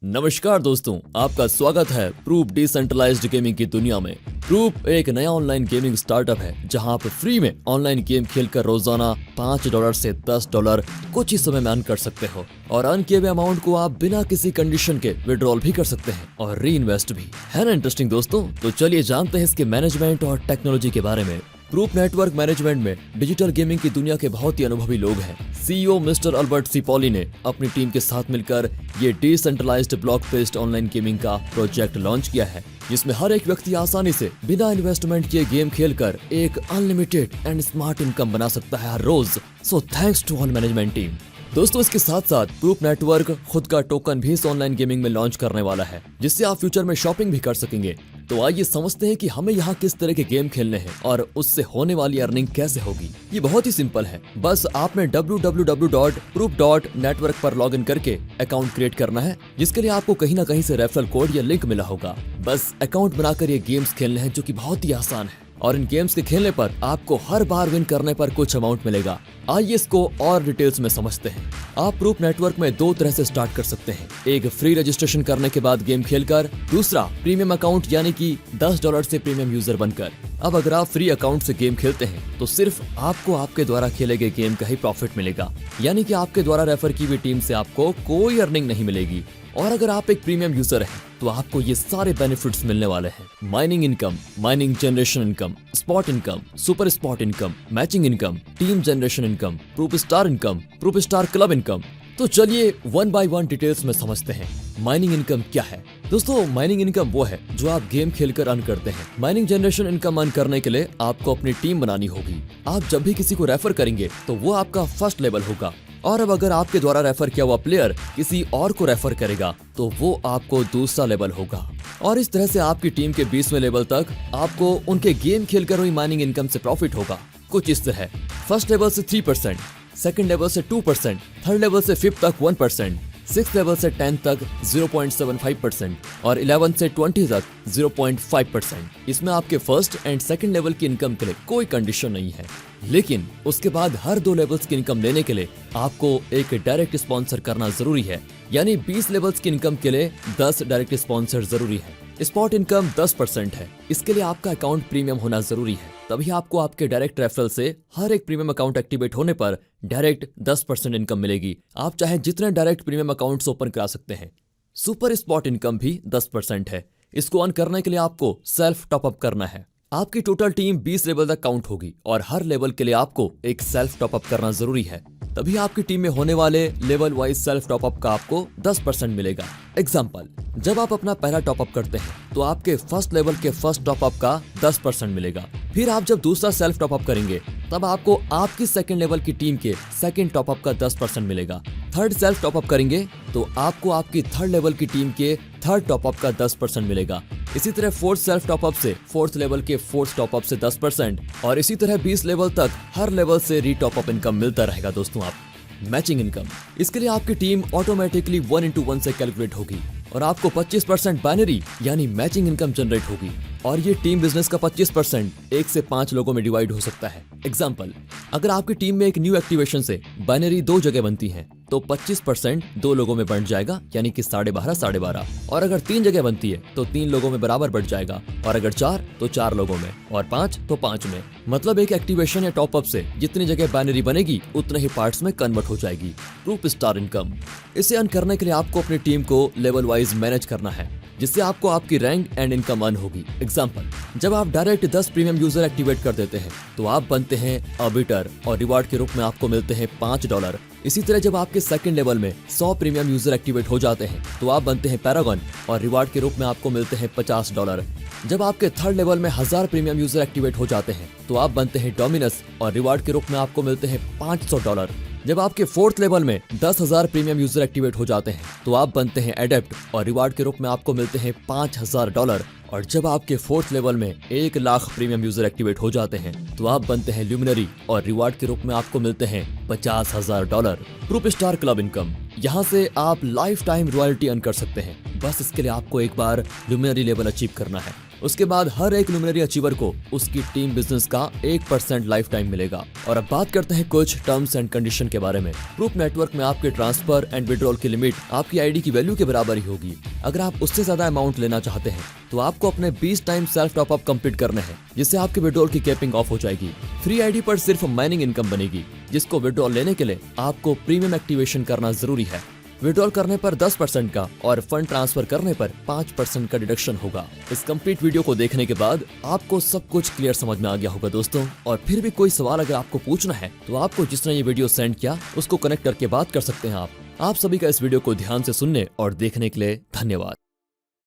नमस्कार दोस्तों, आपका स्वागत है प्रूफ डिसेंट्रलाइज्ड गेमिंग की दुनिया में। प्रूफ एक नया ऑनलाइन गेमिंग स्टार्टअप है जहां आप फ्री में ऑनलाइन गेम खेलकर रोजाना $5 से $10 कुछ ही समय में अर्न कर सकते हो और अर्न किए हुए अमाउंट को आप बिना किसी कंडीशन के विड्रॉल भी कर सकते हैं और री इन्वेस्ट भी। है ना इंटरेस्टिंग दोस्तों? तो चलिए जानते हैं इसके मैनेजमेंट और टेक्नोलॉजी के बारे में। प्रूफ नेटवर्क मैनेजमेंट में डिजिटल गेमिंग की दुनिया के बहुत ही अनुभवी लोग हैं। सीईओ मिस्टर अल्बर्ट सिपोली ने अपनी टीम के साथ मिलकर ये decentralized block based online gaming का प्रोजेक्ट लॉन्च किया है, जिसमें हर एक व्यक्ति आसानी से बिना इन्वेस्टमेंट किए गेम खेलकर एक अनलिमिटेड एंड स्मार्ट इनकम बना सकता है हर रोज। So thanks to all management team. दोस्तों, इसके साथ साथ प्रूफ नेटवर्क खुद का टोकन भी इस ऑनलाइन गेमिंग में लॉन्च करने वाला है, जिससे आप फ्यूचर में शॉपिंग भी कर सकेंगे। तो आइए समझते हैं कि हमें यहाँ किस तरह के गेम खेलने हैं और उससे होने वाली अर्निंग कैसे होगी। ये बहुत ही सिंपल है, बस आपने www.proof.network पर लॉगिन करके अकाउंट क्रिएट करना है, जिसके लिए आपको कहीं ना कहीं से रेफरल कोड या लिंक मिला होगा। बस अकाउंट बनाकर ये गेम्स खेलने हैं, जो कि बहुत ही आसान है और इन गेम्स के खेलने पर आपको हर बार विन करने पर कुछ अमाउंट मिलेगा। आइए इसको और डिटेल्स में समझते हैं। आप प्रूफ नेटवर्क में दो तरह से स्टार्ट कर सकते हैं, एक फ्री रजिस्ट्रेशन करने के बाद गेम खेलकर, दूसरा प्रीमियम अकाउंट यानी कि $10 से प्रीमियम यूजर बनकर। अब अगर आप फ्री अकाउंट से गेम खेलते हैं तो सिर्फ आपको आपके द्वारा खेले गए गेम का ही प्रॉफिट मिलेगा, यानी कि आपके द्वारा रेफर की हुई टीम से आपको कोई अर्निंग नहीं मिलेगी। और अगर आप एक प्रीमियम यूजर हैं तो आपको ये सारे बेनिफिट्स मिलने वाले हैं: mining income, mining generation income, spot income, super spot income, matching income, team generation income, proof star income, proof star club income. तो चलिए वन बाय वन डिटेल्स में समझते हैं। माइनिंग इनकम क्या है? दोस्तों, माइनिंग इनकम वो है जो आप गेम खेलकर अर्न करते हैं। माइनिंग जनरेशन इनकम अर्न करने के लिए आपको अपनी टीम बनानी होगी। आप जब भी किसी को रेफर करेंगे तो वो आपका फर्स्ट लेवल होगा, और अब अगर आपके द्वारा रेफर किया हुआ प्लेयर किसी और को रेफर करेगा तो वो आपको दूसरा लेवल होगा। और इस तरह से आपकी टीम के 20वें लेवल तक आपको उनके गेम खेलकर हुई माइनिंग इनकम से प्रॉफिट होगा। कुछ इस तरह: फर्स्ट लेवल से 3%, सेकंड लेवल से 2%, थर्ड लेवल से 5th तक 1%, 6th लेवल से 10 तक 0.75% और 11 से 20 तक 0.5%। इसमें आपके फर्स्ट एंड सेकंड लेवल की इनकम के लिए कोई कंडीशन नहीं है, लेकिन उसके बाद हर 2 लेवल्स की इनकम लेने के लिए आपको एक डायरेक्ट स्पॉन्सर करना जरूरी है, यानी 20 लेवल्स की इनकम के लिए 10 डायरेक्ट स्पॉन्सर जरूरी है। स्पॉट इनकम 10% है, इसके लिए आपका अकाउंट प्रीमियम होना जरूरी है, तभी आपको आपके डायरेक्ट रेफरल से हर एक प्रीमियम अकाउंट एक्टिवेट होने पर डायरेक्ट 10% इनकम मिलेगी। आप चाहे जितने डायरेक्ट प्रीमियम अकाउंट्स ओपन करा सकते हैं। सुपर स्पॉट इनकम भी 10% है, इसको अर्न करने के लिए आपको सेल्फ टॉपअप करना है। आपकी टोटल टीम 20 लेवल तक काउंट होगी और हर लेवल के लिए आपको एक सेल्फ टॉपअप करना जरूरी है, तभी आपकी टीम में होने वाले लेवल वाइज सेल्फ टॉपअप का आपको 10% मिलेगा। एग्जाम्पल, जब आप अपना पहला टॉपअप करते हैं तो आपके फर्स्ट लेवल के फर्स्ट टॉपअप का 10% मिलेगा। फिर आप जब दूसरा सेल्फ टॉपअप करेंगे तब आपको आपकी सेकंड लेवल की टीम के सेकंड टॉपअप का 10% मिलेगा। थर्ड सेल्फ टॉपअप करेंगे तो आपको आपकी थर्ड लेवल की टीम के थर्ड टॉपअप का 10% मिलेगा। इसी तरह फोर्थ सेल्फ टॉपअप से फोर्थ लेवल के फोर्थ टॉपअप से 10% और इसी तरह 20 लेवल तक हर लेवल से री टॉपअप इनकम मिलता रहेगा। दोस्तों, आप मैचिंग इनकम, इसके लिए आपकी टीम ऑटोमेटिकली 1:1 से कैलकुलेट होगी और आपको 25% बाइनरी यानी मैचिंग इनकम जनरेट होगी। और ये टीम बिजनेस का 25% 1 से 5 लोगों में डिवाइड हो सकता है। एग्जाम्पल, अगर आपकी टीम में एक न्यू एक्टिवेशन से बाइनरी 2 जगह बनती है तो 25% 2 लोगों में बढ़ जाएगा, यानी कि 12.5 और अगर 3 जगह बनती है तो 3 लोगों में बराबर बढ़ जाएगा, और अगर 4 तो 4 लोगों में, और 5 तो 5 में। मतलब एक एक्टिवेशन या टॉपअप से जितनी जगह बाइनरी बनेगी उतने ही पार्ट्स में कन्वर्ट हो जाएगी। प्रूफ स्टार इनकम, इसे अर्न करने के लिए आपको अपनी टीम को लेवल वाइज मैनेज करना है, जिससे आपको आपकी रैंक एंड इनकम अर्न होगी। एग्जाम्पल, जब आप डायरेक्ट 10 प्रीमियम यूजर एक्टिवेट कर देते हैं तो आप बनते हैं अर्बिटर और रिवार्ड के रूप में आपको मिलते हैं $5। इसी तरह जब आपके सेकंड लेवल में 100 प्रीमियम यूजर एक्टिवेट हो जाते हैं तो आप बनते हैं पैरागन और रिवार्ड के रूप में आपको मिलते हैं $50। जब आपके थर्ड लेवल में 1000 प्रीमियम यूजर एक्टिवेट हो जाते हैं तो आप बनते हैं डोमिनस और रिवार्ड के रूप में आपको मिलते हैं $500। जब आपके फोर्थ लेवल में 10,000 प्रीमियम यूजर एक्टिवेट हो जाते हैं तो आप बनते हैं एडेप्ट और रिवार्ड के रूप में आपको मिलते हैं $5,000। और जब आपके फोर्थ लेवल में 1 लाख प्रीमियम यूजर एक्टिवेट हो जाते हैं तो आप बनते हैं ल्यूमिनरी और रिवार्ड के रूप में आपको मिलते हैं $50,000। प्रूफ स्टार क्लब इनकम, यहाँ से आप लाइफ टाइम रॉयल्टी अर्न कर सकते हैं। बस इसके लिए आपको एक बार ल्यूमिनरी लेवल अचीव करना है। उसके बाद हर एक लुमिनरी अचीवर को उसकी टीम बिजनेस का 1% लाइफ टाइम मिलेगा। और अब बात करते हैं कुछ टर्म्स एंड कंडीशन के बारे में। प्रूफ नेटवर्क में आपके ट्रांसफर एंड विड्रॉल की लिमिट आपकी आईडी की वैल्यू के बराबर ही होगी। अगर आप उससे ज्यादा अमाउंट लेना चाहते हैं तो आपको अपने 20 time self top up complete करने हैं, जिससे आपके विड्रॉल की कैपिंग ऑफ हो जाएगी। फ्री आईडी पर सिर्फ माइनिंग इनकम बनेगी, जिसको विड्रॉल लेने के लिए आपको प्रीमियम एक्टिवेशन करना जरूरी है। विड्रॉल करने पर 10% का और फंड ट्रांसफर करने पर 5% का डिडक्शन होगा। इस कंप्लीट वीडियो को देखने के बाद आपको सब कुछ क्लियर समझ में आ गया होगा दोस्तों। और फिर भी कोई सवाल अगर आपको पूछना है तो आपको जिसने ये वीडियो सेंड किया उसको कनेक्ट करके बात कर सकते हैं आप सभी का इस वीडियो को ध्यान से सुनने और देखने के लिए धन्यवाद।